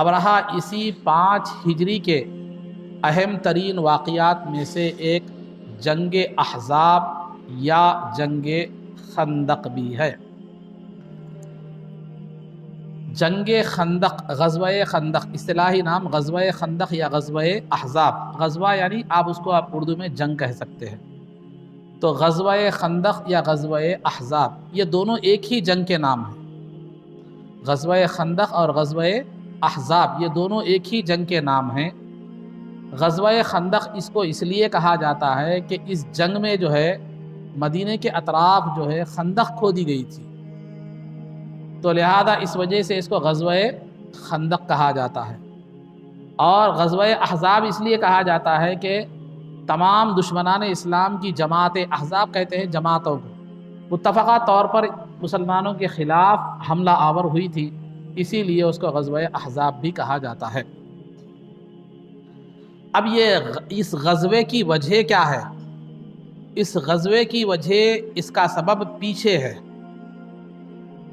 ابرہہ اسی 5 ہجری کے اہم ترین واقعات میں سے ایک جنگ احزاب یا جنگ خندق بھی ہے۔ جنگ خندق، غزوہ خندق، اصطلاحی نام غزوہ خندق یا غزوہ احزاب۔ غزوہ یعنی آپ اس کو اردو میں جنگ کہہ سکتے ہیں، تو غزوہ خندق یا غزوہ احزاب یہ دونوں ایک ہی جنگ کے نام ہیں۔ غزوہ خندق اور غزوہ احزاب یہ دونوں ایک ہی جنگ کے نام ہیں۔ غزوہ خندق اس کو اس لیے کہا جاتا ہے کہ اس جنگ میں جو ہے مدینے کے اطراف جو ہے خندق کھودی گئی تھی، تو لہذا اس وجہ سے اس کو غزوہ خندق کہا جاتا ہے۔ اور غزوہ احزاب اس لیے کہا جاتا ہے کہ تمام دشمنان اسلام کی جماعت، احزاب کہتے ہیں جماعتوں کو، متفقہ طور پر مسلمانوں کے خلاف حملہ آور ہوئی تھی، اسی لیے اس کو غزوہ احزاب بھی کہا جاتا ہے۔ اب اس غزوے کی وجہ کیا ہے؟ اس غزوے کی وجہ، اس کا سبب پیچھے ہے،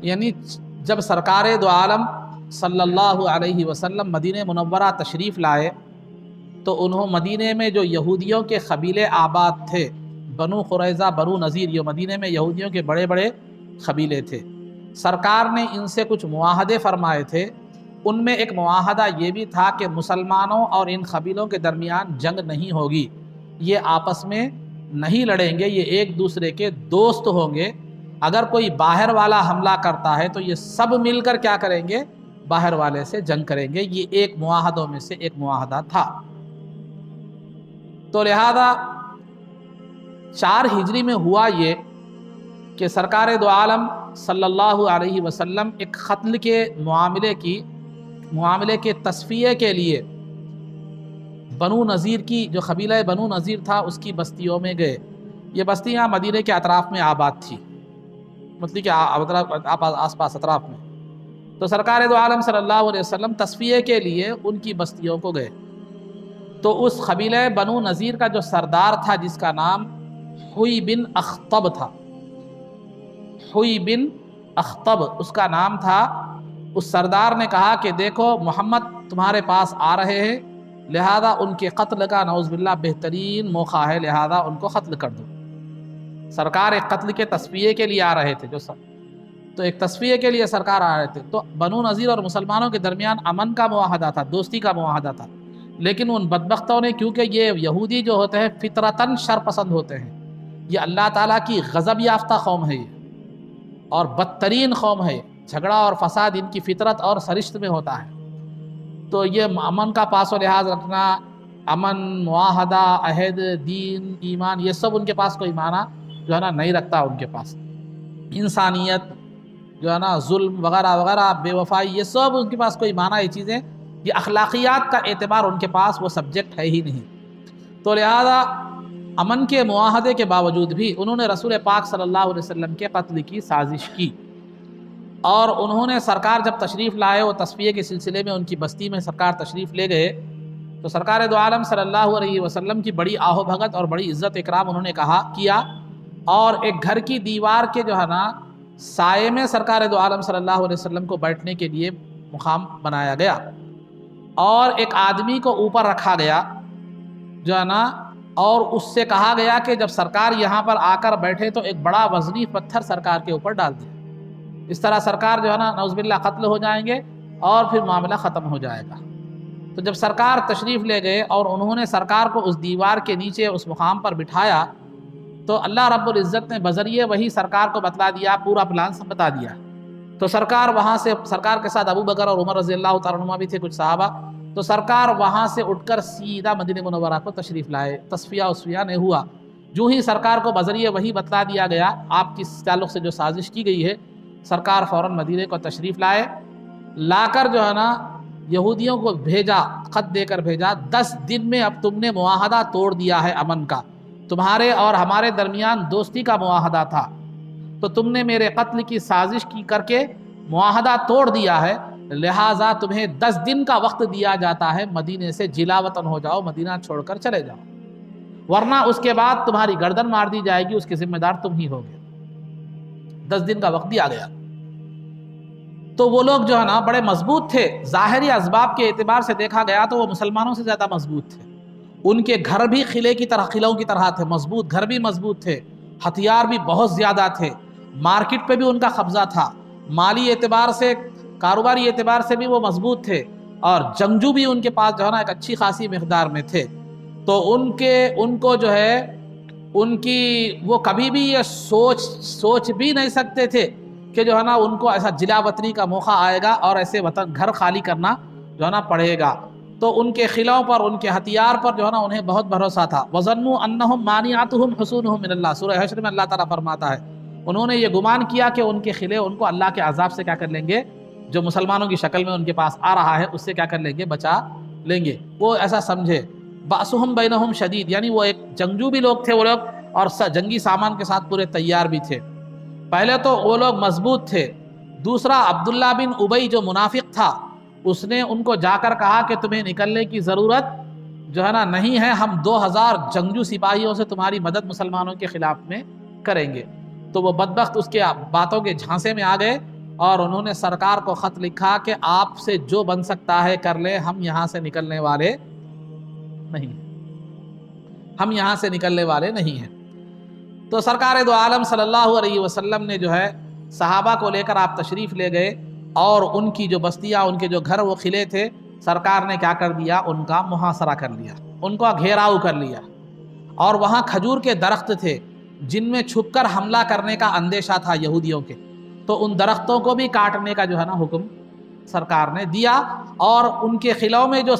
یعنی جب سرکار دو عالم صلی اللہ علیہ وسلم مدینہ منورہ تشریف لائے تو انہوں مدینہ میں جو یہودیوں کے قبیلے آباد تھے، بنو قریظہ، بنو نذیر، یہ مدینہ میں یہودیوں کے بڑے بڑے قبیلے تھے، سرکار نے ان سے کچھ معاہدے فرمائے تھے۔ ان میں ایک معاہدہ یہ بھی تھا کہ مسلمانوں اور ان قبیلوں کے درمیان جنگ نہیں ہوگی، یہ آپس میں نہیں لڑیں گے، یہ ایک دوسرے کے دوست ہوں گے، اگر کوئی باہر والا حملہ کرتا ہے تو یہ سب مل کر کیا کریں گے؟ باہر والے سے جنگ کریں گے۔ یہ ایک معاہدوں میں سے ایک معاہدہ تھا۔ تو لہذا 4 ہجری میں ہوا یہ کہ سرکار دو عالم صلی اللہ علیہ وسلم ایک قتل کے معاملے کے تصفیے کے لیے بنو نذیر کی، جو قبیلہ بنو نذیر تھا، اس کی بستیوں میں گئے۔ یہ بستیاں مدینے کے اطراف میں آباد تھی، مطلب کہ آس پاس اطراف میں۔ تو سرکار دو عالم صلی اللہ علیہ وسلم تصفیے کے لیے ان کی بستیوں کو گئے، تو اس قبیلہ بنو نذیر کا جو سردار تھا، جس کا نام حوی بن اخطب تھا، حوی بن اخطب اس کا نام تھا، اس سردار نے کہا کہ دیکھو محمد تمہارے پاس آ رہے ہیں، لہذا ان کے قتل کا نعوذ باللہ بہترین موقع ہے، لہذا ان کو قتل کر دو۔ سرکار ایک قتل کے تصفیے کے لیے آ رہے تھے، تو ایک تصفیے کے لیے سرکار آ رہے تھے، تو بنو نذیر اور مسلمانوں کے درمیان امن کا معاہدہ تھا، دوستی کا معاہدہ تھا، لیکن ان بدبختوں نے، کیونکہ یہ یہودی جو ہوتے ہیں فطرتاً شر پسند ہوتے ہیں، یہ اللہ تعالیٰ کی غضب یافتہ قوم ہے، یہ اور بدترین قوم ہے، جھگڑا اور فساد ان کی فطرت اور سرشت میں ہوتا ہے۔ تو یہ امن کا پاس و لحاظ رکھنا، امن، معاہدہ، عہد، دین، ایمان، یہ سب ان کے پاس کوئی معنی جو ہے نا نہیں رکھتا۔ ان کے پاس انسانیت جو ہے نا، ظلم وغیرہ وغیرہ، بے وفائی، یہ سب ان کے پاس کوئی معنی، یہ چیزیں، یہ اخلاقیات کا اعتبار ان کے پاس وہ سبجیکٹ ہے ہی نہیں۔ تو لہذا امن کے معاہدے کے باوجود بھی انہوں نے رسول پاک صلی اللہ علیہ وسلم کے قتل کی سازش کی، اور انہوں نے سرکار جب تشریف لائے، وہ تصفیے کے سلسلے میں ان کی بستی میں سرکار تشریف لے گئے، تو سرکار دو عالم صلی اللہ علیہ وسلم کی بڑی آہ و بھگت اور بڑی عزت اکرام انہوں نے کیا، اور ایک گھر کی دیوار کے جو ہے نا سائے میں سرکار دو عالم صلی اللہ علیہ وسلم کو بیٹھنے کے لیے مقام بنایا گیا، اور ایک آدمی کو اوپر رکھا گیا جو ہے نا، اور اس سے کہا گیا کہ جب سرکار یہاں پر آ کر بیٹھے تو ایک بڑا وزنی پتھر سرکار کے اوپر ڈال دیا، اس طرح سرکار جو ہے نا نعوذ باللہ قتل ہو جائیں گے اور پھر معاملہ ختم ہو جائے گا۔ تو جب سرکار تشریف لے گئے اور انہوں نے سرکار کو اس دیوار کے نیچے اس مقام پر بٹھایا، تو اللہ رب العزت نے بذریعہ وہی سرکار کو بتلا دیا، پورا پلان سب بتا دیا۔ تو سرکار وہاں سے، سرکار کے ساتھ ابو بکر اور عمر رضی اللہ تعالیٰ عنہما بھی تھے، کچھ صحابہ، تو سرکار وہاں سے اٹھ کر سیدھا مدینہ منورہ کو تشریف لائے۔ تصفیہ نہیں ہوا، جو ہی سرکار کو بذریعہ وہی بتلا دیا گیا آپ کی تعلق سے جو سازش کی گئی ہے، سرکار فوراً مدینے کو تشریف لائے، لا کر جو ہے نا یہودیوں کو بھیجا، خط دے کر بھیجا، 10 دن میں اب تم نے معاہدہ توڑ دیا ہے امن کا، تمہارے اور ہمارے درمیان دوستی کا معاہدہ تھا، تو تم نے میرے قتل کی سازش کی کر کے معاہدہ توڑ دیا ہے، لہٰذا تمہیں 10 دن کا وقت دیا جاتا ہے، مدینے سے جلا وطن ہو جاؤ، مدینہ چھوڑ کر چلے جاؤ، ورنہ اس کے بعد تمہاری گردن مار دی جائے گی، اس کے ذمہ دار تم ہی ہوگے۔ 10 دن کا وقت دیا گیا۔ تو وہ لوگ جو ہے نا بڑے مضبوط تھے، ظاہری اسباب کے اعتبار سے دیکھا گیا تو وہ مسلمانوں سے زیادہ مضبوط تھے۔ ان کے گھر بھی قلعوں کی طرح تھے، مضبوط گھر بھی مضبوط تھے، ہتھیار بھی بہت زیادہ تھے، مارکیٹ پہ بھی ان کا قبضہ تھا، مالی اعتبار سے، کاروباری اعتبار سے بھی وہ مضبوط تھے، اور جنگجو بھی ان کے پاس جو ہے نا ایک اچھی خاصی مقدار میں تھے۔ تو ان کو جو ہے وہ کبھی بھی یہ سوچ بھی نہیں سکتے تھے کہ جو ہے نا ان کو ایسا جلا وطنی کا موقع آئے گا اور ایسے گھر خالی کرنا جو ہے نا پڑے گا۔ تو ان کے قلعوں پر، ان کے ہتھیار پر جو ہے نا انہیں بہت بھروسہ تھا۔ وَظَنُّوا أَنَّهُمْ مَانِعَتُهُمْ حُصُونُهُم مِّنَ اللَّهِ، سورہ حشر میں اللہ تعالیٰ فرماتا ہے انہوں نے یہ گمان کیا کہ ان کے قلعے ان کو اللہ کے عذاب سے کیا کر لیں گے، جو مسلمانوں کی شکل میں ان کے پاس آ رہا ہے اس سے کیا کر لیں گے، بچا لیں گے۔ وہ ایسا سمجھے۔ بَأْسُهُمْ بَيْنَهُمْ شدید، یعنی وہ ایک جنگجو بھی لوگ تھے وہ لوگ، اور جنگی سامان کے ساتھ پورے تیار بھی تھے۔ پہلے تو وہ لوگ مضبوط تھے۔ دوسرا، عبداللہ بن ابی جو منافق تھا، اس نے ان کو جا کر کہا کہ تمہیں نکلنے کی ضرورت جو ہے نا نہیں ہے، ہم 2000 جنگجو سپاہیوں سے تمہاری مدد مسلمانوں کے خلاف میں کریں گے۔ تو وہ بدبخت اس کے باتوں کے جھانسے میں آ گئے اور انہوں نے سرکار کو خط لکھا کہ آپ سے جو بن سکتا ہے کر لیں، ہم یہاں سے نکلنے والے نہیں، ہم یہاں سے نکلنے والے نہیں ہیں۔ تو سرکار دو عالم صلی اللہ علیہ وسلم نے جو ہے صحابہ کو لے کر آپ تشریف لے گئے، اور ان کی جو بستیاں، ان کے جو گھر وہ قلعے تھے، سرکار نے کیا کر دیا، ان کا محاصرہ کر لیا، ان کا گھیراؤ کر لیا۔ اور وہاں کھجور کے درخت تھے جن میں چھپ کر حملہ کرنے کا اندیشہ تھا یہودیوں کے، تو ان درختوں کو بھی کاٹنے کا جو ہے نا حکم سرکار نے دیا، اور ان کے قلعوں میں جو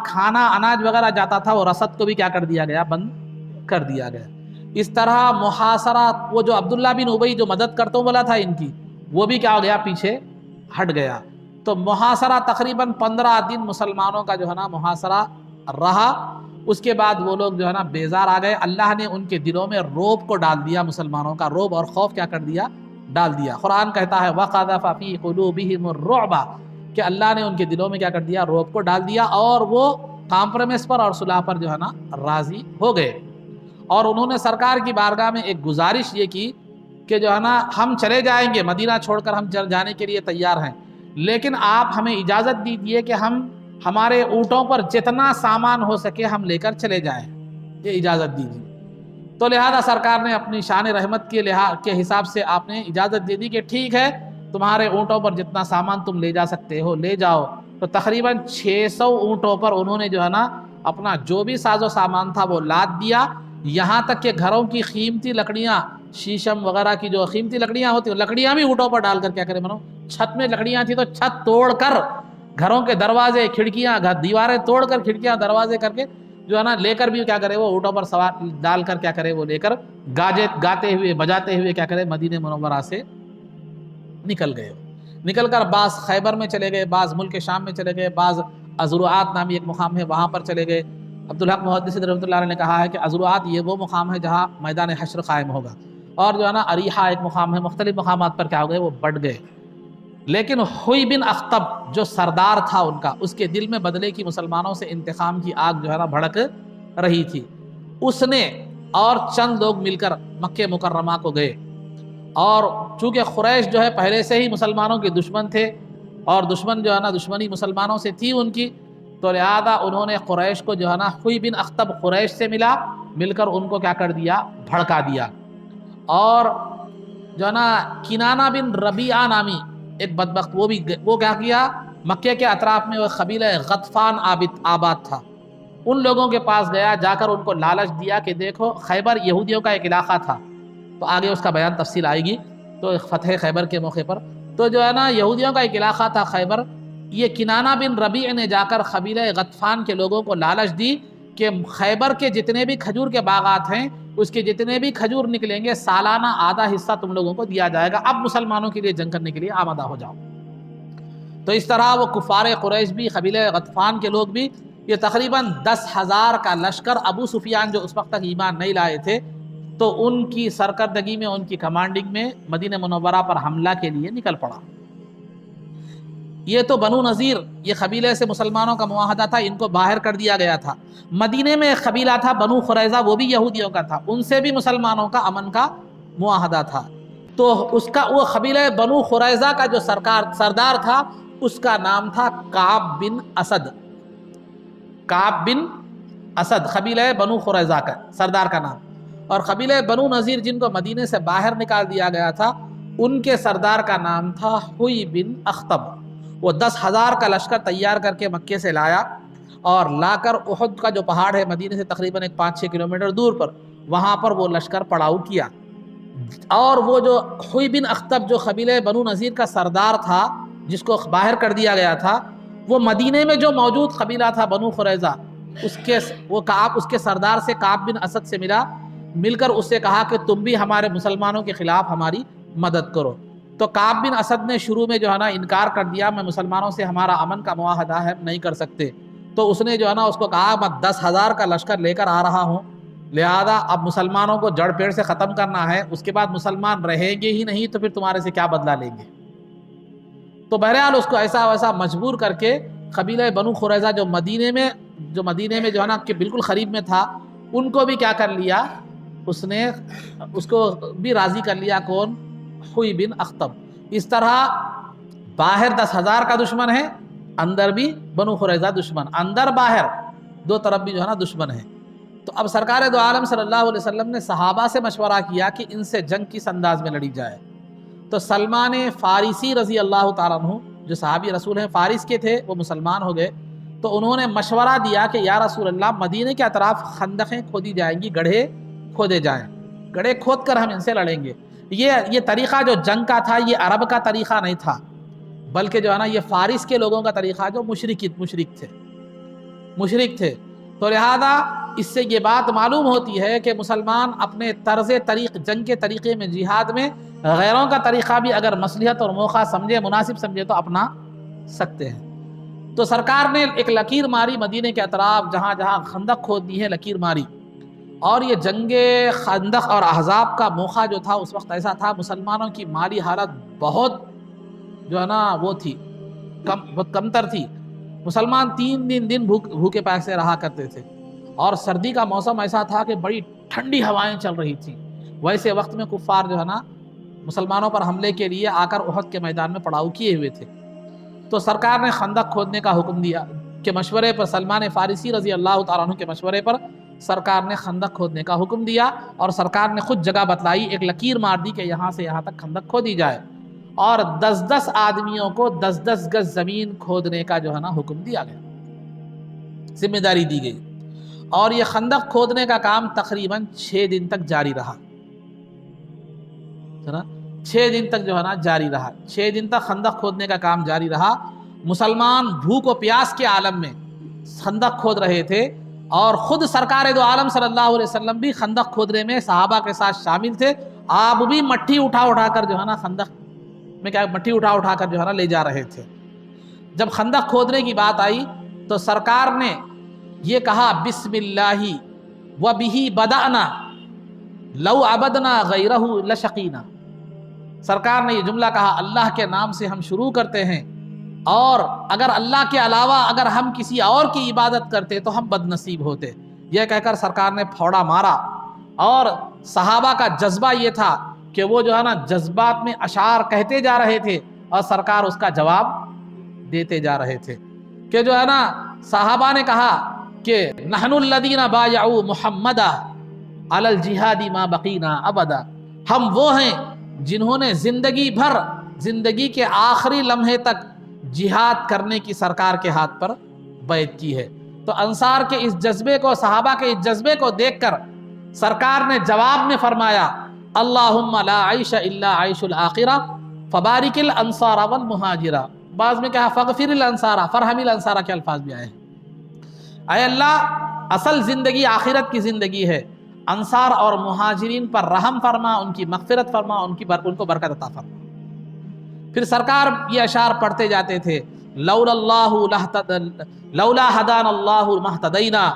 کھانا اناج وغیرہ جاتا تھا وہ رسد کو بھی کیا کر دیا گیا، بند کر دیا گیا۔ اس طرح محاصرہ، وہ جو عبداللہ بن ابی جو مدد کرتا ہوں بولا تھا ان کی، وہ بھی کیا ہو گیا، پیچھے ہٹ گیا۔ تو محاصرہ تقریباً 15 دن مسلمانوں کا جو ہے نا محاصرہ رہا۔ اس کے بعد وہ لوگ جو ہے نا بیزار آ گئے، اللہ نے ان کے دلوں میں رعب کو ڈال دیا، مسلمانوں کا رعب اور خوف کیا کر دیا، ڈال دیا۔ قرآن کہتا ہے وَقَذَفَ فِي قُلُوبِهِمُ الرُّعْبَ، کہ اللہ نے ان کے دلوں میں کیا کر دیا، رعب کو ڈال دیا، اور وہ کمپرومائز پر اور صلح پر جو ہے نا راضی ہو گئے۔ اور انہوں نے سرکار کی بارگاہ میں ایک گزارش یہ کی کہ جو ہے نا ہم چلے جائیں گے، مدینہ چھوڑ کر ہم جانے کے لیے تیار ہیں، لیکن آپ ہمیں اجازت دیجیے کہ ہم ہمارے اونٹوں پر جتنا سامان ہو سکے ہم لے کر چلے جائیں، یہ اجازت دیجیے۔ تو لہذا سرکار نے اپنی شان رحمت کے حساب سے آپ نے اجازت دے دی کہ ٹھیک ہے، تمہارے اونٹوں پر جتنا سامان تم لے جا سکتے ہو لے جاؤ۔ تو تقریباً 600 اونٹوں پر انہوں نے جو ہے نا اپنا جو بھی ساز و سامان تھا وہ لاد دیا، یہاں تک کہ گھروں کی قیمتی لکڑیاں، شیشم وغیرہ کی جو قیمتی لکڑیاں ہوتی ہیں، لکڑیاں بھی اونٹوں پر ڈال کر کیا کرے، چھت میں لکڑیاں تھیں تو چھت توڑ کر، گھروں کے دروازے کھڑکیاں، دیواریں توڑ کر، کھڑکیاں دروازے کر کے جو ہے نا لے کر بھی کیا کرے، وہ اونٹوں پر سوار ڈال کر کیا کرے، وہ لے کر گاتے ہوئے بجاتے ہوئے کیا کرے، مدینہ منورہ سے نکل گئے۔ نکل کر بعض خیبر میں چلے گئے، بعض ملک شام میں چلے گئے، بعض ازروعات نامی ایک مقام ہے وہاں پر چلے گئے۔ عبدالحق محدث رحمۃ اللہ علیہ نے کہا ہے کہ ازروعات یہ وہ مقام ہے جہاں میدان حشر قائم ہوگا، اور جو ہے نا اریحہ ایک مقام ہے، مختلف مقامات پر کیا ہو گئے، وہ بڑھ گئے۔ لیکن ہوئی بن اخطب جو سردار تھا ان کا، اس کے دل میں بدلے کی، مسلمانوں سے انتقام کی آگ جو ہے نا بھڑک رہی تھی۔ اس نے اور چند لوگ مل کر مکہ مکرمہ کو گئے، اور چونکہ قریش جو ہے پہلے سے ہی مسلمانوں کے دشمن تھے، اور دشمن جو ہے نا دشمنی مسلمانوں سے تھی ان کی، تو لہذا انہوں نے قریش کو جو ہے نا، ہوئی بن اخطب قریش سے مل کر ان کو کیا کر دیا، بھڑکا دیا۔ اور جو ہے نا کنانہ بن ربیعہ نامی ایک بدبخت، وہ کیا کیا، مکے کے اطراف میں وہ قبیلہ غطفان آباد تھا، ان لوگوں کے پاس گیا، جا کر ان کو لالچ دیا کہ دیکھو خیبر یہودیوں کا ایک علاقہ تھا، تو آگے اس کا بیان تفصیل آئے گی، تو فتح خیبر کے موقع پر تو جو ہے نا یہودیوں کا ایک علاقہ تھا خیبر، یہ کنانہ بن ربیع نے جا کر قبیلہ غطفان کے لوگوں کو لالچ دی کہ خیبر کے جتنے بھی کھجور کے باغات ہیں، اس کے جتنے بھی کھجور نکلیں گے، سالانہ آدھا حصہ تم لوگوں کو دیا جائے گا، اب مسلمانوں کے لیے جنگ کرنے کے لیے آمادہ ہو جاؤ۔ تو اس طرح وہ کفار قریش بھی، قبیلہ غطفان کے لوگ بھی، یہ تقریباً 10,000 کا لشکر، ابو سفیان جو اس وقت تک ایمان نہیں لائے تھے، تو ان کی سرکردگی میں، ان کی کمانڈنگ میں مدینہ منورہ پر حملہ کے لیے نکل پڑا۔ یہ تو بنو نذیر، یہ قبیلے سے مسلمانوں کا معاہدہ تھا، ان کو باہر کر دیا گیا تھا۔ مدینے میں ایک قبیلہ تھا بنو قریظہ، وہ بھی یہودیوں کا تھا، ان سے بھی مسلمانوں کا امن کا معاہدہ تھا۔ تو اس کا وہ قبیلہ بنو قریظہ کا جو سردار تھا اس کا نام تھا کعب بن اسد. کعب بن اسد قبیلہ بنو قریظہ کا سردار کا نام. اور قبیلہ بنو نذیر جن کو مدینے سے باہر نکال دیا گیا تھا ان کے سردار کا نام تھا حوی بن اخطب. وہ 10,000 کا لشکر تیار کر کے مکے سے لایا اور لا کر احد کا جو پہاڑ ہے مدینے سے تقریباً 5-6 کلومیٹر دور پر، وہاں پر وہ لشکر پڑاؤ کیا. اور وہ جو حوی بن اخطب جو قبیلہ بنو نذیر کا سردار تھا جس کو باہر کر دیا گیا تھا، وہ مدینے میں جو موجود قبیلہ تھا بنو قریظہ اس کے سردار سے کعب بن اسد سے مل کر اس سے کہا کہ تم بھی ہمارے مسلمانوں کے خلاف ہماری مدد کرو. تو کعب بن اسد نے شروع میں جو ہے نا انکار کر دیا، میں مسلمانوں سے ہمارا امن کا معاہدہ ہے نہیں کر سکتے. تو اس نے جو ہے نا اس کو کہا میں 10,000 کا لشکر لے کر آ رہا ہوں، لہذا اب مسلمانوں کو جڑ پیڑ سے ختم کرنا ہے، اس کے بعد مسلمان رہیں گے ہی نہیں تو پھر تمہارے سے کیا بدلہ لیں گے. تو بہرحال اس کو ایسا ویسا مجبور کر کے قبیلہ بنو قریظہ جو مدینے میں جو ہے نا کہ بالکل قریب میں تھا، ان کو بھی کیا کر لیا، اس کو بھی راضی کر لیا. کون؟ حوی بن اخطب. اس طرح باہر 10,000 کا دشمن ہے، اندر بھی بنو قریظہ دشمن، اندر باہر دو طرف بھی جو ہے نا دشمن ہے. تو اب سرکار دو عالم صلی اللہ علیہ وسلم نے صحابہ سے مشورہ کیا کہ ان سے جنگ کس انداز میں لڑی جائے. تو سلمان فارسی رضی اللہ تعالیٰ عنہ جو صحابی رسول ہیں فارس کے تھے، وہ مسلمان ہو گئے. تو انہوں نے مشورہ دیا کہ یا رسول اللہ مدینے کے اطراف خندقیں کھودی جائیں گی، گڑھے کھودے جائیں، گڑھے کھود کر ہم ان سے لڑیں گے. یہ طریقہ جو جنگ کا تھا یہ عرب کا طریقہ نہیں تھا، بلکہ جو ہے نا یہ فارس کے لوگوں کا طریقہ جو مشرک تھے. تو لہذا اس سے یہ بات معلوم ہوتی ہے کہ مسلمان اپنے جنگ کے طریقے میں، جہاد میں غیروں کا طریقہ بھی اگر مصلحت اور موقع سمجھے، مناسب سمجھے تو اپنا سکتے ہیں. تو سرکار نے ایک لکیر ماری مدینے کے اطراف، جہاں جہاں خندق کھودنی ہے لکیر ماری. اور یہ جنگ خندق اور احزاب کا موقع جو تھا اس وقت ایسا تھا، مسلمانوں کی مالی حالت بہت جو ہے نا وہ تھی، بہت کمتر تھی. مسلمان 3 دن بھوکے پیاسے رہا کرتے تھے، اور سردی کا موسم ایسا تھا کہ بڑی ٹھنڈی ہوائیں چل رہی تھیں. ویسے وقت میں کفار جو ہے نا مسلمانوں پر حملے کے لیے آ کر احد کے میدان میں پڑاؤ کیے ہوئے تھے. تو سرکار نے خندق کھودنے کا حکم دیا کہ مشورے پر سلمان فارسی رضی اللہ تعالیٰ عنہ کے مشورے پر سرکار نے خندق کھودنے کا حکم دیا، اور سرکار نے خود جگہ بتلائی، ایک لکیر مار دی کہ یہاں سے یہاں تک خندق کھودی جائے، اور 10 آدمیوں کو 10 گز زمین کھودنے کا جو ہے نا حکم دیا گیا، ذمہ داری دی گئی. اور یہ خندق کھودنے کا کام تقریباً 6 دن تک جاری رہا. 6 دن تک جو ہے نا جاری رہا، 6 دن تک خندق کھودنے کا کام جاری رہا. مسلمان بھوک و پیاس کے عالم میں خندق کھود رہے تھے، اور خود سرکار دو عالم صلی اللہ علیہ وسلم بھی خندق کھودنے میں صحابہ کے ساتھ شامل تھے. آپ بھی مٹی اٹھا کر جو ہے نا خندق میں مٹی اٹھا کر جو ہے نا لے جا رہے تھے. جب خندق کھودنے کی بات آئی تو سرکار نے یہ کہا بسم اللہ وبہ بدأنا لو عبدنا غیرہ لشقینا. سرکار نے یہ جملہ کہا، اللہ کے نام سے ہم شروع کرتے ہیں، اور اگر اللہ کے علاوہ اگر ہم کسی اور کی عبادت کرتے تو ہم بد نصیب ہوتے. یہ کہہ کر سرکار نے پھوڑا مارا. اور صحابہ کا جذبہ یہ تھا کہ وہ جو ہے نا جذبات میں اشعار کہتے جا رہے تھے، اور سرکار اس کا جواب دیتے جا رہے تھے. کہ جو ہے نا صحابہ نے کہا کہ نحن الذین بایعوا محمدا علی الجہاد ما بقینا ابدا. ہم وہ ہیں جنہوں نے زندگی بھر، زندگی کے آخری لمحے تک جہاد کرنے کی سرکار کے ہاتھ پر بیعت کی ہے. تو انصار کے اس جذبے کو، صحابہ کے اس جذبے کو دیکھ کر سرکار نے جواب میں فرمایا اللہم لا عیش الا عیش الآخرہ فبارک الانصار والمہاجرہ. بعض میں کہا فغفر الانصار فرحم الانصار کے الفاظ بھی آئے ہیں. اے اللہ، اصل زندگی آخرت کی زندگی ہے، انصار اور مہاجرین پر رحم فرما، ان کی مغفرت فرما، ان کو برکت عطا فرما. پھر سرکار یہ اشعار پڑھتے جاتے تھے، لولا ہدانا اللہ مہتدینا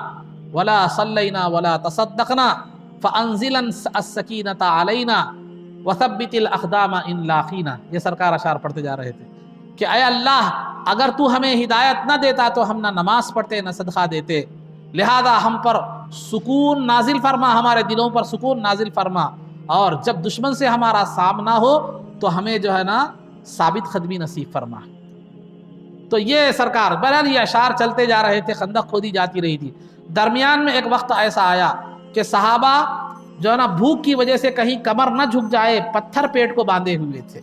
ولا صلینا ولا تصدقنا فانزلا السکینۃ علینا وثبت الاقدام ان لاقینا. یہ سرکار اشعار پڑھتے جا رہے تھے کہ اے اللہ، اگر تو ہمیں ہدایت نہ دیتا تو ہم نہ نماز پڑھتے نہ صدقہ دیتے، لہذا ہم پر سکون نازل فرما، ہمارے دلوں پر سکون نازل فرما، اور جب دشمن سے ہمارا سامنا ہو تو ہمیں جو ہے نا ثابت قدمی نصیب فرما۔ تو یہ سرکار بہرحال یہ اشعار چلتے جا رہے تھے، خندق کھودی جاتی رہی تھی۔ درمیان میں ایک وقت ایسا آیا کہ صحابہ جو ہے نا بھوک کی وجہ سے کہیں کمر نہ جھک جائے، پتھر پیٹ کو باندھے ہوئے تھے۔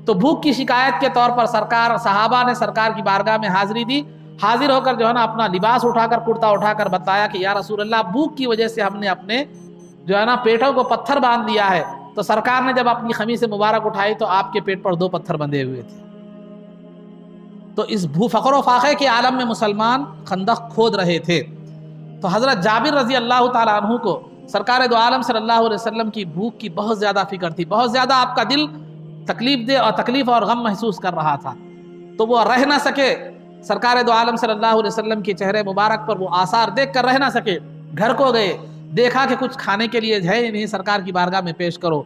تو بھوک کی شکایت کے طور پر صحابہ نے سرکار کی بارگاہ میں حاضری دی۔ حاضر ہو کر جو ہے نا اپنا لباس اٹھا کر، کرتا اٹھا کر بتایا کہ یا رسول اللہ، بھوک کی وجہ سے ہم نے اپنے جو ہے نا پیٹوں کو پتھر باندھ دیا ہے۔ تو سرکار نے جب اپنی خمیس مبارک اٹھائی تو آپ کے پیٹ پر 2 پتھر بندھے ہوئے تھے۔ تو اس فقر و فاقے کے عالم میں مسلمان خندق کھود رہے تھے۔ تو حضرت جابر رضی اللہ تعالیٰ عنہ کو سرکار دو عالم صلی اللہ علیہ وسلم کی بھوک کی بہت زیادہ فکر تھی، بہت زیادہ آپ کا دل تکلیف اور غم محسوس کر رہا تھا۔ تو وہ رہ نہ سکے، سرکار دو عالم صلی اللہ علیہ وسلم کے چہرے مبارک پر وہ آثار دیکھ کر رہ نہ سکے، گھر کو گئے، دیکھا کہ کچھ کھانے کے لیے ہے ہی نہیں، سرکار کی بارگاہ میں پیش کرو۔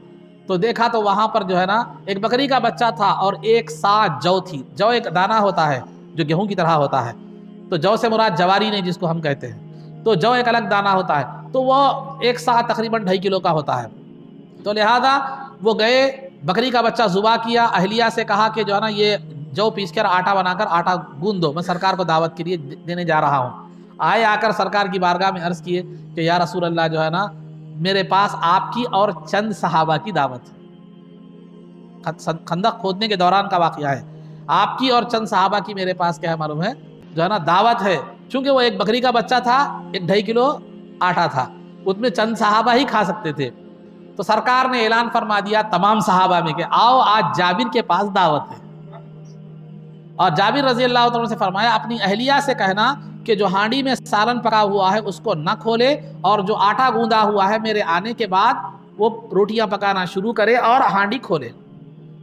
تو دیکھا تو وہاں پر جو ہے نا ایک بکری کا بچہ تھا اور 1 سا جو تھی۔ جو ایک دانہ ہوتا ہے جو گیہوں کی طرح ہوتا ہے، تو جو سے مراد جواری نہیں جس کو ہم کہتے ہیں، تو جو ایک الگ دانہ ہوتا ہے، تو وہ 1 سا تقریباً 2.5 کلو کا ہوتا ہے۔ تو لہذا وہ گئے، بکری کا بچہ ذبح کیا، اہلیہ سے کہا کہ جو ہے نا یہ جو پیس کر آٹا بنا کر آٹا گوندھ دو، میں سرکار کو دعوت کے لیے دینے جا رہا ہوں۔ آئے، آ کر سرکار کی بارگاہ میں عرض کیے کہ یا رسول اللہ، جو ہے نا میرے پاس آپ کی اور چند صحابہ کی دعوت ہے۔ خندق کھودنے کے دوران کا واقعہ ہے، آپ کی اور چند صحابہ کی میرے پاس کیا ہے معلوم ہے، جو ہے نا دعوت ہے۔ چونکہ وہ ایک بکری کا بچہ تھا، 1.5 کلو آٹا تھا، اس میں چند صحابہ ہی کھا سکتے تھے۔ تو سرکار نے اعلان فرما دیا تمام صحابہ میں کہ آؤ، آج جابر کے پاس دعوت ہے۔ اور جابر رضی اللہ عنہ سے فرمایا اپنی اہلیہ سے کہنا کہ جو ہانڈی میں سالن پکا ہوا ہے اس کو نہ کھولے، اور جو آٹا گوندا ہوا ہے میرے آنے کے بعد وہ روٹیاں پکانا شروع کرے اور ہانڈی کھولے۔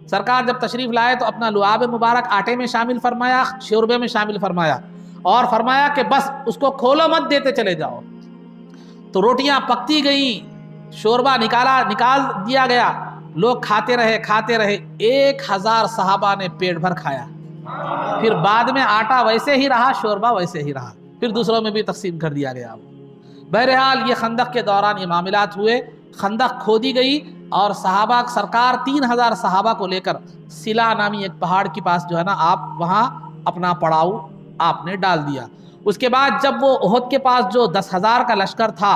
سرکار جب تشریف لائے تو اپنا لعاب مبارک آٹے میں شامل فرمایا، شوربے میں شامل فرمایا، اور فرمایا کہ بس اس کو کھولو مت، دیتے چلے جاؤ۔ تو روٹیاں پکتی گئیں، شوربہ نکال دیا گیا، لوگ کھاتے رہے۔ 1000 صحابہ نے پیٹ بھر کھایا۔ پھر بعد میں آٹا ویسے ہی رہا، شوربہ ویسے ہی رہا، پھر دوسروں میں بھی تقسیم کر دیا گیا۔ بہرحال یہ خندق کے دوران یہ معاملات ہوئے، خندق کھودی گئی، اور صحابہ سرکار 3000 صحابہ کو لے کر سلا نامی ایک پہاڑ کے پاس جو ہے نا آپ وہاں اپنا پڑاؤ آپ نے ڈال دیا۔ اس کے بعد جب وہ احد کے پاس جو 10,000 کا لشکر تھا،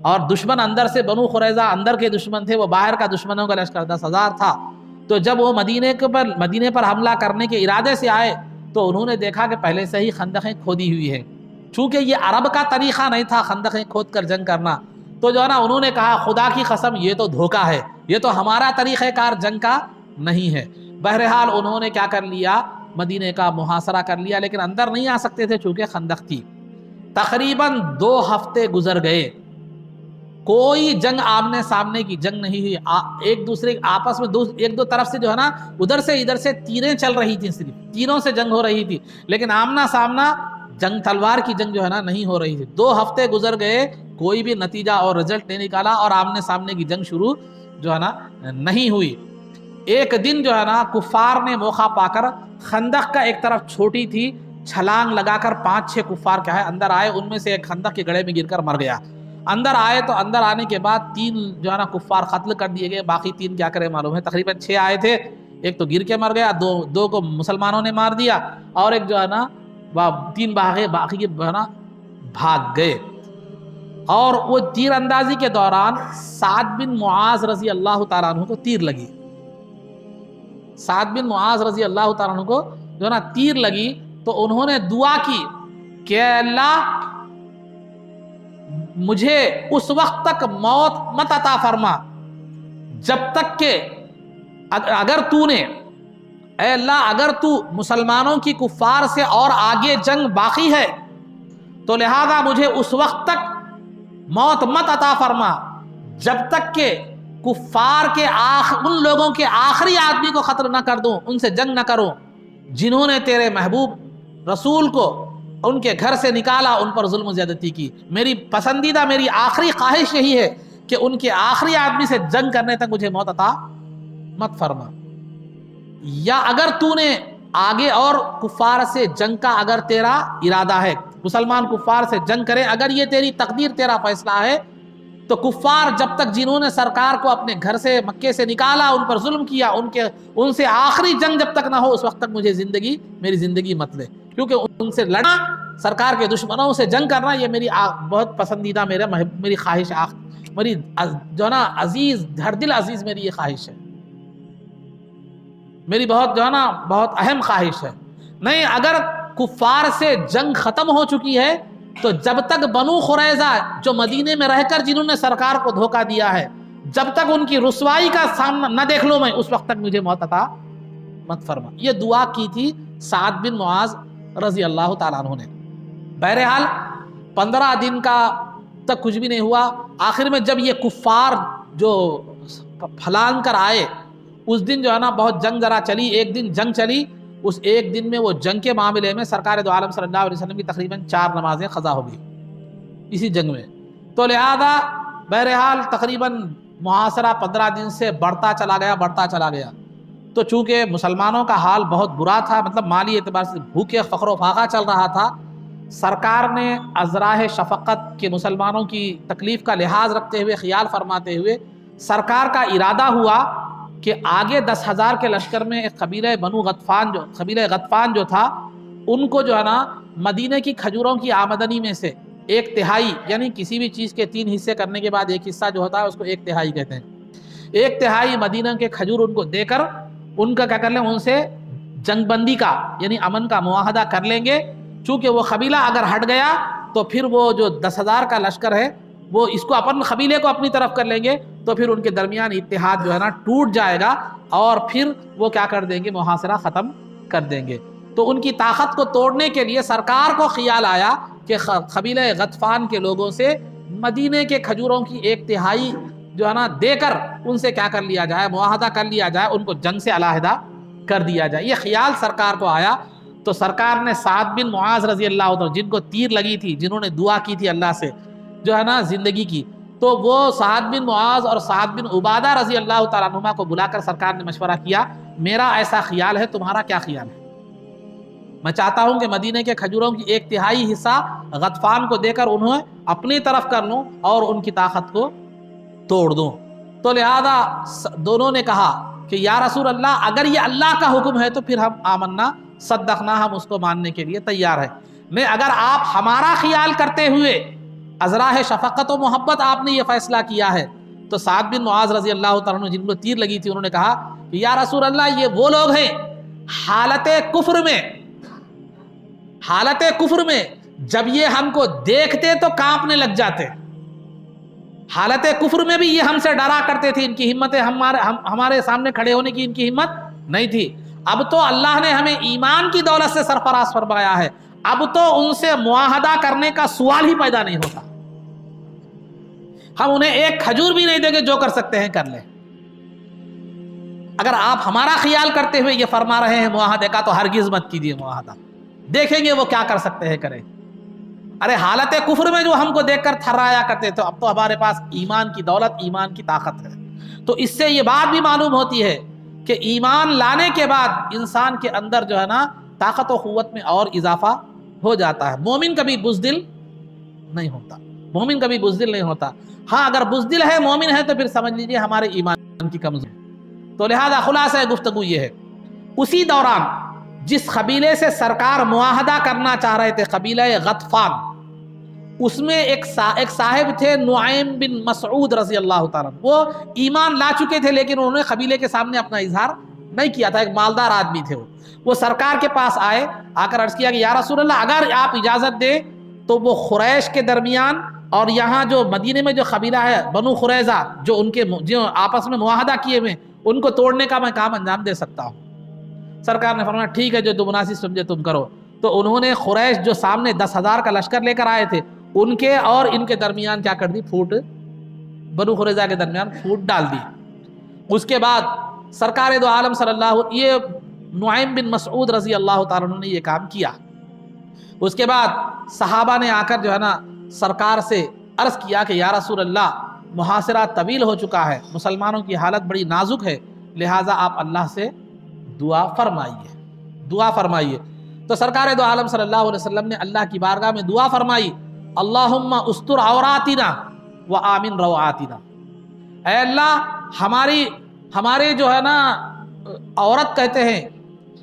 اور دشمن اندر سے بنو قریظہ اندر کے دشمن تھے، وہ باہر کا دشمنوں کا لشکر 10,000 تھا، تو جب وہ مدینے پر حملہ کرنے کے ارادے سے آئے تو انہوں نے دیکھا کہ پہلے سے ہی خندقیں کھودی ہوئی ہیں۔ چونکہ یہ عرب کا طریقہ نہیں تھا خندقیں کھود کر جنگ کرنا، تو جو ہے نا انہوں نے کہا خدا کی قسم یہ تو دھوکہ ہے، یہ تو ہمارا طریقہ کار جنگ کا نہیں ہے۔ بہرحال انہوں نے کیا کر لیا، مدینے کا محاصرہ کر لیا، لیکن اندر نہیں آ سکتے تھے چونکہ خندق تھی۔ تقریباً 2 ہفتے گزر گئے، کوئی جنگ آمنے سامنے کی جنگ نہیں ہوئی۔ ایک دوسرے آپس میں ایک دو طرف سے جو ہے نا ادھر سے تیریں چل رہی تھیں، صرف تیروں سے جنگ ہو رہی تھی، لیکن آمنا سامنا جنگ تلوار کی جنگ جو ہے نا نہیں ہو رہی تھی۔ 2 ہفتے گزر گئے، کوئی بھی نتیجہ اور رزلٹ نہیں نکالا، اور آمنے سامنے کی جنگ شروع جو ہے نا نہیں ہوئی۔ ایک دن جو ہے نا کفار نے موقع پا کر خندق کا ایک طرف چھوٹی تھی، چھلانگ لگا کر 5-6 کفار کیا ہے اندر آئے، ان میں سے ایک خندق کے گڑھے میں گر کر مر گیا۔ اندر آئے تو اندر آنے کے بعد 3 جو ہے نا کفار قتل کر دیے گئے، باقی 3 کیا کرے معلوم ہے، تقریباً 6 آئے تھے، ایک تو گر کے مر گیا، دو کو مسلمانوں نے مار دیا، اور ایک جو ہے نا 3 باقی کے جو ہے نا بھاگ گئے۔ اور وہ تیر اندازی کے دوران سعد بن معاذ رضی اللہ تعالیٰ عنہ کو تیر لگی۔ سعد بن معاذ رضی اللہ تعالیٰ عنہ کو جو ہے نا تیر لگی، تو انہوں نے دعا کی کہ اللہ مجھے اس وقت تک موت مت عطا فرما جب تک کہ اگر تو نے، اے اللہ اگر تو مسلمانوں کی کفار سے اور آگے جنگ باقی ہے تو لہذا مجھے اس وقت تک موت مت عطا فرما جب تک کہ کفار کے ان لوگوں کے آخری آدمی کو قتل نہ کر دوں، ان سے جنگ نہ کروں جنہوں نے تیرے محبوب رسول کو ان کے گھر سے نکالا، ان پر ظلم و زیادتی کی۔ میری پسندیدہ، میری آخری خواہش یہی ہے کہ ان کے آخری آدمی سے جنگ کرنے تک مجھے موت عطا مت فرما۔ یا اگر تو نے آگے اور کفار سے جنگ کا اگر تیرا ارادہ ہے، مسلمان کفار سے جنگ کرے، اگر یہ تیری تقدیر، تیرا فیصلہ ہے تو کفار جب تک جنہوں نے سرکار کو اپنے گھر سے مکے سے نکالا، ان پر ظلم کیا، ان سے آخری جنگ جب تک نہ ہو اس وقت تک مجھے میری زندگی مت لے، کیونکہ ان سے لڑنا، سرکار کے دشمنوں سے جنگ کرنا، یہ میری بہت پسندیدہ میری خواہش، میری جو ہے نا عزیز، ہر دل عزیز میری یہ خواہش ہے، میری بہت جو ہے نا بہت اہم خواہش ہے۔ نہیں، اگر کفار سے جنگ ختم ہو چکی ہے تو جب تک بنو قریظہ جو مدینے میں رہ کر جنہوں نے سرکار کو دھوکہ دیا ہے، جب تک ان کی رسوائی کا سامنا نہ دیکھ لوں میں، اس وقت تک مجھے موت عطا مت فرما۔ یہ دعا کی تھی سعد بن معاذ رضی اللہ تعالیٰ عنہ نے۔ بہرحال 15 دن کا تک کچھ بھی نہیں ہوا، آخر میں جب یہ کفار جو پھلان کر آئے، اس دن جو ہے نا بہت جنگ ذرا چلی، ایک دن جنگ چلی، اس ایک دن میں وہ جنگ کے معاملے میں سرکار دو عالم صلی اللہ علیہ وسلم کی تقریباً 4 نمازیں قضا ہو گئی اسی جنگ میں۔ تو لہذا بہرحال تقریباً محاصرہ 15 دن سے بڑھتا چلا گیا۔ تو چونکہ مسلمانوں کا حال بہت برا تھا، مطلب مالی اعتبار سے بھوکے فقر و فاقہ چل رہا تھا، سرکار نے ازراہ شفقت کے مسلمانوں کی تکلیف کا لحاظ رکھتے ہوئے، خیال فرماتے ہوئے، سرکار کا ارادہ ہوا کہ آگے 10,000 کے لشکر میں ایک قبیلہ غطفان جو تھا، ان کو جو ہے نا مدینے کی کھجوروں کی آمدنی میں سے 1/3، یعنی کسی بھی چیز کے 3 حصے کرنے کے بعد ایک حصہ جو ہوتا ہے اس کو 1/3 کہتے ہیں، 1/3 مدینہ کے کھجور ان کو دے کر ان کا کیا کر لیں، ان سے جنگ بندی کا یعنی امن کا معاہدہ کر لیں گے، چونکہ وہ قبیلہ اگر ہٹ گیا تو پھر وہ جو 10,000 کا لشکر ہے وہ اس کو اپنے قبیلے کو اپنی طرف کر لیں گے، تو پھر ان کے درمیان اتحاد جو ہے نا ٹوٹ جائے گا، اور پھر وہ کیا کر دیں گے، محاصرہ ختم کر دیں گے۔ تو ان کی طاقت کو توڑنے کے لیے سرکار کو خیال آیا کہ قبیلہ غطفان کے لوگوں سے مدینے کے کھجوروں کی 1/3 جو ہے نا دے کر ان سے کیا کر لیا جائے، معاہدہ کر لیا جائے، ان کو جنگ سے علیحدہ کر دیا جائے۔ یہ خیال سرکار کو آیا تو سرکار نے سعد بن معاذ رضی اللہ عنہ، جن کو تیر لگی تھی، جنہوں نے دعا کی تھی اللہ سے جو ہے نا زندگی کی، تو وہ سعد بن معاذ اور سعد بن عبادہ رضی اللہ تعالیٰ عنہما کو بلا کر سرکار نے مشورہ کیا، میرا ایسا خیال ہے، تمہارا کیا خیال ہے؟ میں چاہتا ہوں کہ مدینے کے کھجوروں کی 1/3 حصہ غطفان کو دے کر انہیں اپنی طرف کر لوں اور ان کی طاقت کو توڑ دوں۔ تو لہذا دونوں نے کہا کہ یا رسول اللہ، اگر یہ اللہ کا حکم ہے تو پھر ہم آمنا صدقنا، ہم اس کو ماننے کے لیے تیار ہیں، نہیں اگر آپ ہمارا خیال کرتے ہوئے ازراہ شفقت و محبت آپ نے یہ فیصلہ کیا ہے، تو سعد بن معاذ رضی اللہ تعالیٰ عنہ جن کو تیر لگی تھی، انہوں نے کہا کہ یا رسول اللہ، یہ وہ لوگ ہیں حالت کفر میں جب یہ ہم کو دیکھتے تو کانپنے لگ جاتے، حالت کفر میں بھی یہ ہم سے ڈرا کرتے تھے، ان کی ہمتیں ہمارے سامنے کھڑے ہونے کی ان کی ہمت نہیں تھی۔ اب تو اللہ نے ہمیں ایمان کی دولت سے سرفراز فرمایا ہے، اب تو ان سے معاہدہ کرنے کا سوال ہی پیدا نہیں ہوتا، ہم انہیں ایک کھجور بھی نہیں دیں گے، جو کر سکتے ہیں کر لیں۔ اگر آپ ہمارا خیال کرتے ہوئے یہ فرما رہے ہیں معاہدے کا، تو ہرگز مت کیجیے معاہدہ، دیکھیں گے وہ کیا کر سکتے ہیں کریں۔ ارے حالت کفر میں جو ہم کو دیکھ کر تھرایا کرتے، تو اب تو ہمارے پاس ایمان کی دولت، ایمان کی طاقت ہے۔ تو اس سے یہ بات بھی معلوم ہوتی ہے کہ ایمان لانے کے بعد انسان کے اندر جو ہے نا طاقت و قوت میں اور اضافہ ہو جاتا ہے، مومن کبھی بزدل نہیں ہوتا، ہاں اگر بزدل ہے، مومن ہے، تو پھر سمجھ لیجیے ہمارے ایمان کی کمزوری۔ تو لہذا خلاصہ گفتگو یہ ہے، اسی دوران جس قبیلے سے سرکار معاہدہ کرنا چاہ رہے تھے، قبیلہ غطفان، اس میں ایک صاحب تھے نعیم بن مسعود رضی اللہ تعالیٰ، وہ ایمان لا چکے تھے لیکن انہوں نے قبیلے کے سامنے اپنا اظہار نہیں کیا تھا، ایک مالدار آدمی تھے، وہ سرکار کے پاس آئے، آ کر عرض کیا کہ یا رسول اللہ، اگر آپ اجازت دیں تو وہ قریش کے درمیان اور یہاں جو مدینے میں جو قبیلہ ہے بنو قریظہ، جو آپس میں معاہدہ کیے ہوئے، ان کو توڑنے کا میں کام انجام دے سکتا ہوں۔ سرکار نے فرمایا ٹھیک ہے، جو تم مناسب سمجھے تم کرو۔ تو انہوں نے قریش جو سامنے 10,000 کا لشکر لے کر آئے تھے، ان کے اور ان کے درمیان کیا کر دی، بنو قریظہ کے درمیان پھوٹ ڈال دی۔ اس کے بعد سرکار دو عالم صلی اللہ، یہ نعیم بن مسعود رضی اللہ تعالیٰ عنہ نے یہ کام کیا۔ اس کے بعد صحابہ نے آ کر جو ہے نا سرکار سے عرض کیا کہ یا رسول اللہ، محاصرہ طویل ہو چکا ہے، مسلمانوں کی حالت بڑی نازک ہے، لہٰذا آپ اللہ سے دعا فرمائیے۔ تو سرکار دو عالم صلی اللہ علیہ وسلم نے اللہ کی بارگاہ میں دعا فرمائی، اللہم استر عوراتنا، وآمن روعاتنا، اے اللہ ہمارے جو ہے نا، عورت کہتے ہیں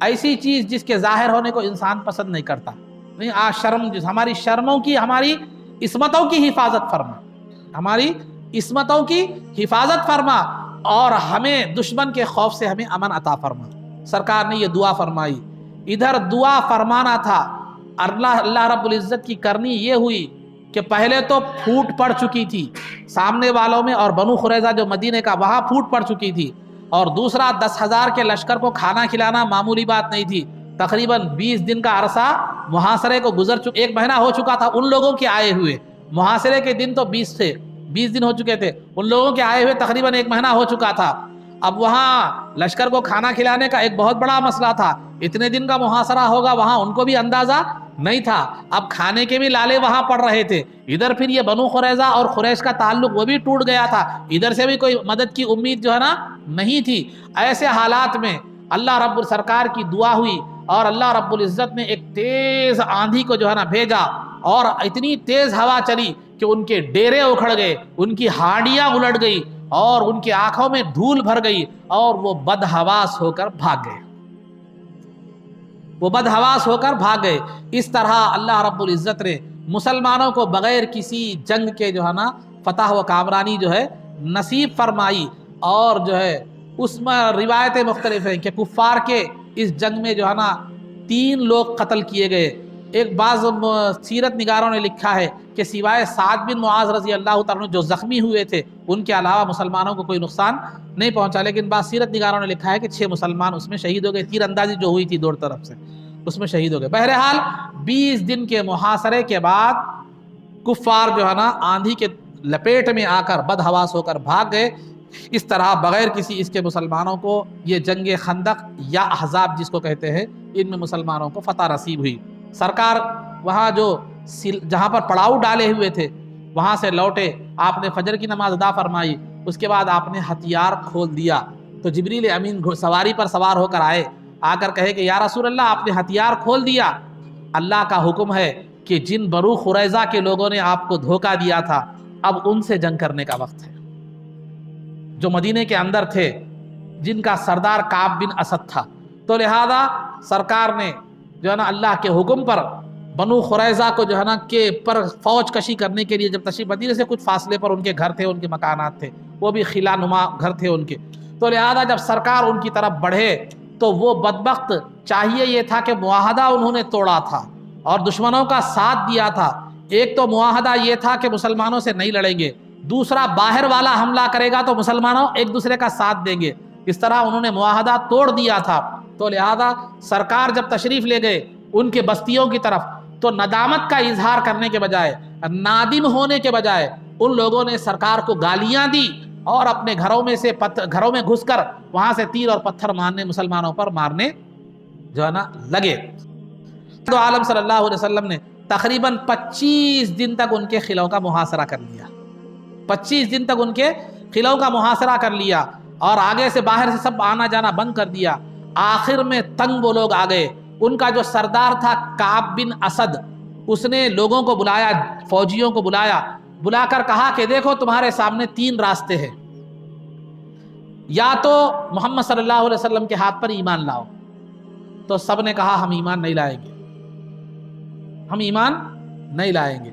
ایسی چیز جس کے ظاہر ہونے کو انسان پسند نہیں کرتا، نہیں شرم، ہماری شرموں کی، ہماری عصمتوں کی حفاظت فرما، ہماری عصمتوں کی حفاظت فرما، اور ہمیں دشمن کے خوف سے ہمیں امن عطا فرما۔ سرکار نے یہ دعا فرمائی۔ ادھر دعا فرمانا تھا، اللہ رب العزت کی کرنی یہ ہوئی کہ پہلے تو پھوٹ پڑ چکی تھی سامنے والوں میں، اور بنو قریظہ جو مدینے کا، وہاں پھوٹ پڑ چکی تھی، اور دوسرا 10,000 کے لشکر کو کھانا کھلانا معمولی بات نہیں تھی۔ تقریباً 20 دن کا عرصہ محاصرے کو گزر چکا، 1 مہینہ ہو چکا تھا ان لوگوں کے آئے ہوئے، محاصرے کے دن تو 20 تھے، 20 دن ہو چکے تھے، ان لوگوں کے آئے ہوئے تقریباً 1 مہینہ ہو چکا تھا۔ اب وہاں لشکر کو کھانا کھلانے کا ایک بہت بڑا مسئلہ تھا، اتنے دن کا محاصرہ ہوگا وہاں ان کو بھی اندازہ نہیں تھا، اب کھانے کے بھی لالے وہاں پڑ رہے تھے، ادھر پھر یہ بنو قریظہ اور قریش کا تعلق وہ بھی ٹوٹ گیا تھا، ادھر سے بھی کوئی مدد کی امید جو ہے نا نہیں تھی۔ ایسے حالات میں اللہ رب سرکار کی دعا ہوئی، اور اللہ رب العزت نے ایک تیز آندھی کو جو ہے نا بھیجا، اور اتنی تیز ہوا چلی کہ ان کے ڈیرے اکھڑ گئے، ان کی ہاڑیاں الٹ گئی، اور ان کی آنکھوں میں دھول بھر گئی، اور وہ بدحواس ہو کر بھاگ گئے، وہ بدحواس ہو کر بھاگ گئے۔ اس طرح اللہ رب العزت نے مسلمانوں کو بغیر کسی جنگ کے جو ہے نا فتح و کامرانی جو ہے نصیب فرمائی، اور جو ہے اس میں روایتیں مختلف ہیں کہ کفار کے اس جنگ میں جو ہے نا 3 لوگ قتل کیے گئے۔ ایک بعض سیرت نگاروں نے لکھا ہے کہ سوائے سعد بن معاذ رضی اللہ تعالیٰ عنہ جو زخمی ہوئے تھے، ان کے علاوہ مسلمانوں کو کوئی نقصان نہیں پہنچا، لیکن بعض سیرت نگاروں نے لکھا ہے کہ 6 مسلمان اس میں شہید ہو گئے، تیر اندازی جو ہوئی تھی دونوں طرف سے اس میں شہید ہو گئے۔ بہرحال 20 دن کے محاصرے کے بعد کفار جو ہے نا آندھی کے لپیٹ میں آ کر بدحواس ہو کر بھاگ گئے۔ اس طرح بغیر کسی اس کے مسلمانوں کو یہ جنگ خندق یا احزاب جس کو کہتے ہیں، ان میں مسلمانوں کو فتح نصیب ہوئی۔ سرکار وہاں جہاں پر پڑاؤ ڈالے ہوئے تھے وہاں سے لوٹے، آپ نے فجر کی نماز ادا فرمائی، اس کے بعد آپ نے ہتھیار کھول دیا، تو جبریل امین سواری پر سوار ہو کر آئے، آ کر کہے کہ یا رسول اللہ آپ نے ہتھیار کھول دیا، اللہ کا حکم ہے کہ جن بنو قریظہ کے لوگوں نے آپ کو دھوکہ دیا تھا اب ان سے جنگ کرنے کا وقت ہے، جو مدینے کے اندر تھے، جن کا سردار کعب بن اسد تھا۔ تو لہذا سرکار نے جو ہے نا اللہ کے حکم پر بنو قریظہ کو جو ہے نا کہ پر فوج کشی کرنے کے لیے، جب تشریف مدینے سے کچھ فاصلے پر ان کے گھر تھے، ان کے مکانات تھے، وہ بھی خلا نما گھر تھے ان کے، تو لہذا جب سرکار ان کی طرف بڑھے تو وہ بدبخت چاہیے یہ تھا کہ معاہدہ انہوں نے توڑا تھا اور دشمنوں کا ساتھ دیا تھا۔ ایک تو معاہدہ یہ تھا کہ مسلمانوں سے نہیں لڑیں گے، دوسرا باہر والا حملہ کرے گا تو مسلمانوں ایک دوسرے کا ساتھ دیں گے، اس طرح انہوں نے معاہدہ توڑ دیا تھا۔ تو لہذا سرکار جب تشریف لے گئے ان کے بستیوں کی طرف، تو ندامت کا اظہار کرنے کے بجائے، نادم ہونے کے بجائے، ان لوگوں نے سرکار کو گالیاں دی اور اپنے گھروں میں گھس کر وہاں سے تیر اور پتھر مارنے، مسلمانوں پر مارنے جو ہے نا لگے۔ تو عالم صلی اللہ علیہ وسلم نے تقریباً 25 دن تک ان کے قلعوں کا محاصرہ کر لیا، 25 دن تک ان کے قلعوں کا محاصرہ کر لیا، اور آگے سے باہر سے سب آنا جانا بند کر دیا۔ آخر میں تنگ وہ لوگ آ گئے، ان کا جو سردار تھا کعب بن اسد، اس نے لوگوں کو بلایا، فوجیوں کو بلا کر کہا کہ دیکھو تمہارے سامنے 3 راستے ہیں، یا تو محمد صلی اللہ علیہ وسلم کے ہاتھ پر ایمان لاؤ۔ تو سب نے کہا ہم ایمان نہیں لائیں گے، ہم ایمان نہیں لائیں گے۔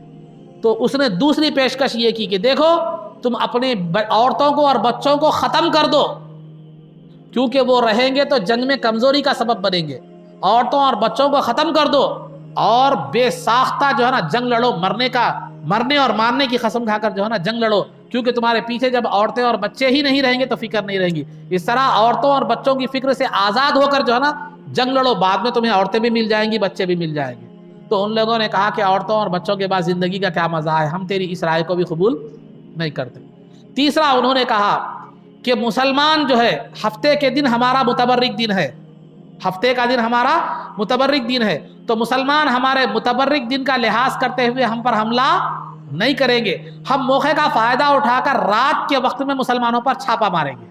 تو اس نے دوسری پیشکش یہ کی کہ دیکھو تم اپنے عورتوں کو اور بچوں کو ختم کر دو، کیونکہ وہ رہیں گے تو جنگ میں کمزوری کا سبب بنیں گے، عورتوں اور بچوں کو ختم کر دو، اور بے ساختہ جو ہے نا جنگ لڑو، مرنے اور مارنے کی قسم کھا کر جو ہے نا جنگ لڑو، کیونکہ تمہارے پیچھے جب عورتیں اور بچے ہی نہیں رہیں گے تو فکر نہیں رہیں گی۔ اس طرح عورتوں اور بچوں کی فکر سے آزاد ہو کر جو ہے نا جنگ لڑو، بعد میں تمہیں عورتیں بھی مل جائیں گی، بچے بھی مل جائیں گے۔ تو ان لوگوں نے کہا کہ عورتوں اور بچوں کے بعد زندگی کا کیا مزہ ہے، ہم تیری اس رائے کو بھی قبول نہیں کرتے۔ تیسرا انہوں نے کہا کہ مسلمان جو ہے ہفتے کے دن ہمارا متبرک دن ہے، ہفتے کا دن ہمارا متبرک دن ہے، تو مسلمان ہمارے متبرک دن کا لحاظ کرتے ہوئے ہم پر حملہ نہیں کریں گے، ہم موقع کا فائدہ اٹھا کر رات کے وقت میں مسلمانوں پر چھاپا ماریں گے،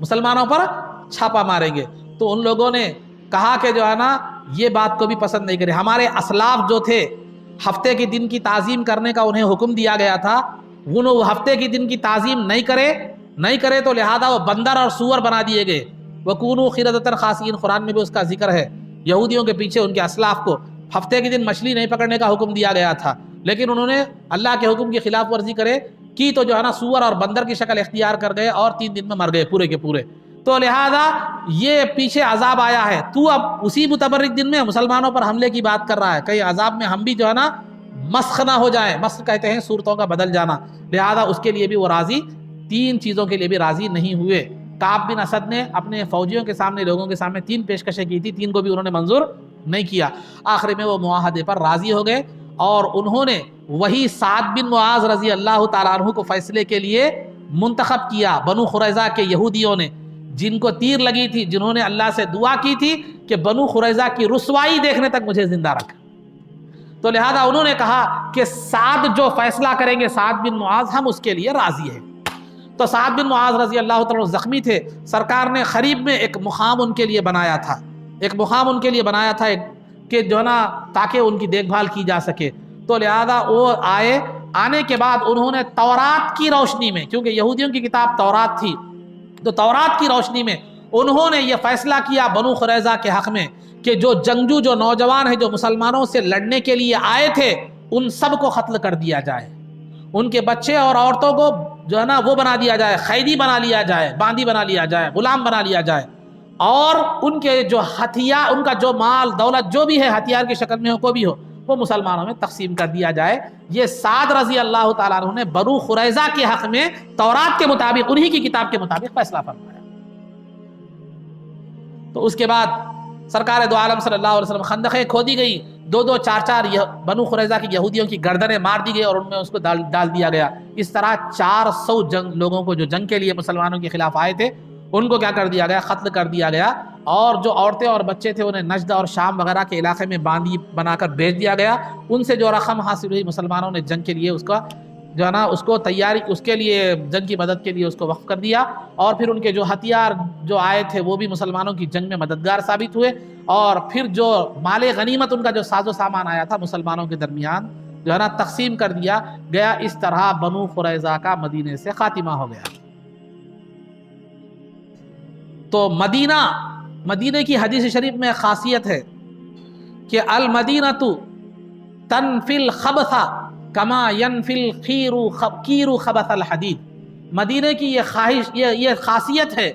مسلمانوں پر چھاپا ماریں گے۔ تو ان لوگوں نے کہا کہ جو ہے نا یہ بات کو بھی پسند نہیں کرے، ہمارے اسلاف جو تھے ہفتے کے دن کی تعظیم کرنے کا انہیں حکم دیا گیا تھا، وہ ہفتے کے دن کی تعظیم نہیں کرے تو لہذا وہ بندر اور سور بنا دیے گئے۔ وَكُونُوا قِرَدَةً خَاسِئِينَ، قرآن میں بھی اس کا ذکر ہے۔ یہودیوں کے پیچھے ان کے اسلاف کو ہفتے کے دن مچھلی نہیں پکڑنے کا حکم دیا گیا تھا، لیکن انہوں نے اللہ کے حکم کی خلاف ورزی کی تو جو ہے نا سور اور بندر کی شکل اختیار کر گئے اور 3 دن میں مر گئے پورے کے پورے۔ تو لہذا یہ پیچھے عذاب آیا ہے، تو اب اسی متبرک دن میں مسلمانوں پر حملے کی بات کر رہا ہے، کہیں عذاب میں ہم بھی جو ہے نا مسخ نہ ہو جائیں۔ مسخ کہتے ہیں صورتوں کا بدل جانا، لہذا اس کے لیے بھی وہ راضی، 3 چیزوں کے لیے بھی راضی نہیں ہوئے۔ کعب بن اسد نے اپنے فوجیوں کے سامنے، لوگوں کے سامنے 3 پیشکشیں کی تھی، 3 کو بھی انہوں نے منظور نہیں کیا۔ آخر میں وہ معاہدے پر راضی ہو گئے اور انہوں نے وہی سعد بن معاذ رضی اللہ تعالیٰ عنہ کو فیصلے کے لیے منتخب کیا۔ بنو قریظہ کے یہودیوں نے، جن کو تیر لگی تھی، جنہوں نے اللہ سے دعا کی تھی کہ بنو قریظہ کی رسوائی دیکھنے تک مجھے زندہ رکھ، تو لہذا انہوں نے کہا کہ سعد جو فیصلہ کریں گے، سعد بن معاذ، ہم اس کے لیے راضی ہیں۔ تو سعد بن معاذ رضی اللہ تعالیٰ عنہ زخمی تھے، سرکار نے خریب میں ایک مقام ان کے لیے بنایا تھا، کہ جو ہے نا تاکہ ان کی دیکھ بھال کی جا سکے۔ تو لہذا وہ آنے کے بعد انہوں نے تورات کی روشنی میں، کیونکہ یہودیوں کی کتاب تورات تھی، تو تورات کی روشنی میں انہوں نے یہ فیصلہ کیا بنو قریظہ کے حق میں کہ جو جنگجو، جو نوجوان ہیں، جو مسلمانوں سے لڑنے کے لیے آئے تھے، ان سب کو قتل کر دیا جائے، ان کے بچے اور عورتوں کو جو ہے نا وہ بنا دیا جائے، قیدی بنا لیا جائے، باندی بنا لیا جائے، غلام بنا لیا جائے، اور ان کے جو ہتھیار، ان کا جو مال دولت جو بھی ہے ہتھیار کی شکل میں ہو، کوئی بھی ہو، وہ مسلمانوں میں تقسیم کر دیا جائے۔ یہ سعد رضی اللہ تعالیٰ عنہ نے بنو قریظہ کے حق میں تورات کے مطابق، انہی کی کتاب کے مطابق فیصلہ فرمایا۔ تو اس کے بعد سرکار دو عالم صلی اللہ علیہ وسلم، خندقیں کھودی گئی، 2 4 بنو قریظہ کی یہودیوں کی گردنیں مار دی گئی اور ان میں اس کو ڈال دیا گیا۔ اس طرح 400 لوگوں کو جو جنگ کے لیے مسلمانوں کے خلاف آئے تھے، ان کو کیا کر دیا گیا؟ قتل کر دیا گیا، اور جو عورتیں اور بچے تھے انہیں نجد اور شام وغیرہ کے علاقے میں باندی بنا کر بھیج دیا گیا۔ ان سے جو رقم حاصل ہوئی، مسلمانوں نے جنگ کے لیے اس کا جو ہے نا اس کو تیاری، اس کے لیے جنگ کی مدد کے لیے اس کو وقف کر دیا، اور پھر ان کے جو ہتھیار جو آئے تھے وہ بھی مسلمانوں کی جنگ میں مددگار ثابت ہوئے، اور پھر جو مال غنیمت، ان کا جو ساز و سامان آیا تھا، مسلمانوں کے درمیان جو ہے نا تقسیم کر دیا گیا۔ اس طرح بنو قریظہ کا مدینے سے خاتمہ ہو گیا۔ تو مدینہ کی حدیث شریف میں خاصیت ہے کہ المدینۃ تنفی الخبث کما ینفی القیر خبث الحدید۔ مدینے کی یہ خاصیت ہے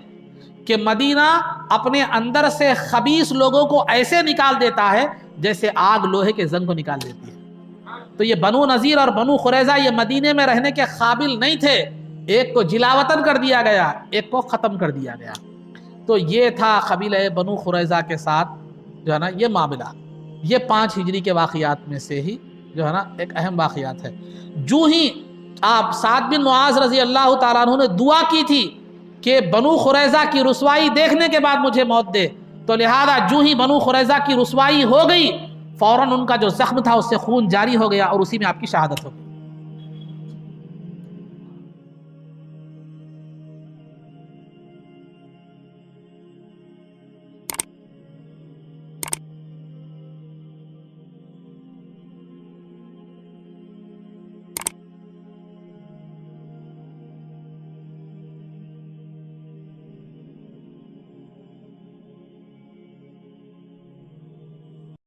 کہ مدینہ اپنے اندر سے خبیث لوگوں کو ایسے نکال دیتا ہے جیسے آگ لوہے کے زنگ کو نکال دیتی ہے۔ تو یہ بنو نذیر اور بنو قریظہ یہ مدینے میں رہنے کے قابل نہیں تھے، ایک کو جلاوطن کر دیا گیا، ایک کو ختم کر دیا گیا۔ تو یہ تھا قبیلہ بنو قریظہ کے ساتھ جو ہے نا یہ معاملہ۔ یہ 5 ہجری کے واقعات میں سے ہی جو ہے نا ایک اہم واقعات ہے۔ جو ہی آپ سعد بن معاذ رضی اللہ تعالیٰ عنہ نے دعا کی تھی کہ بنو قریظہ کی رسوائی دیکھنے کے بعد مجھے موت دے، تو لہذا جو ہی بنو قریظہ کی رسوائی ہو گئی، فوراً ان کا جو زخم تھا اس سے خون جاری ہو گیا اور اسی میں آپ کی شہادت ہو گئی۔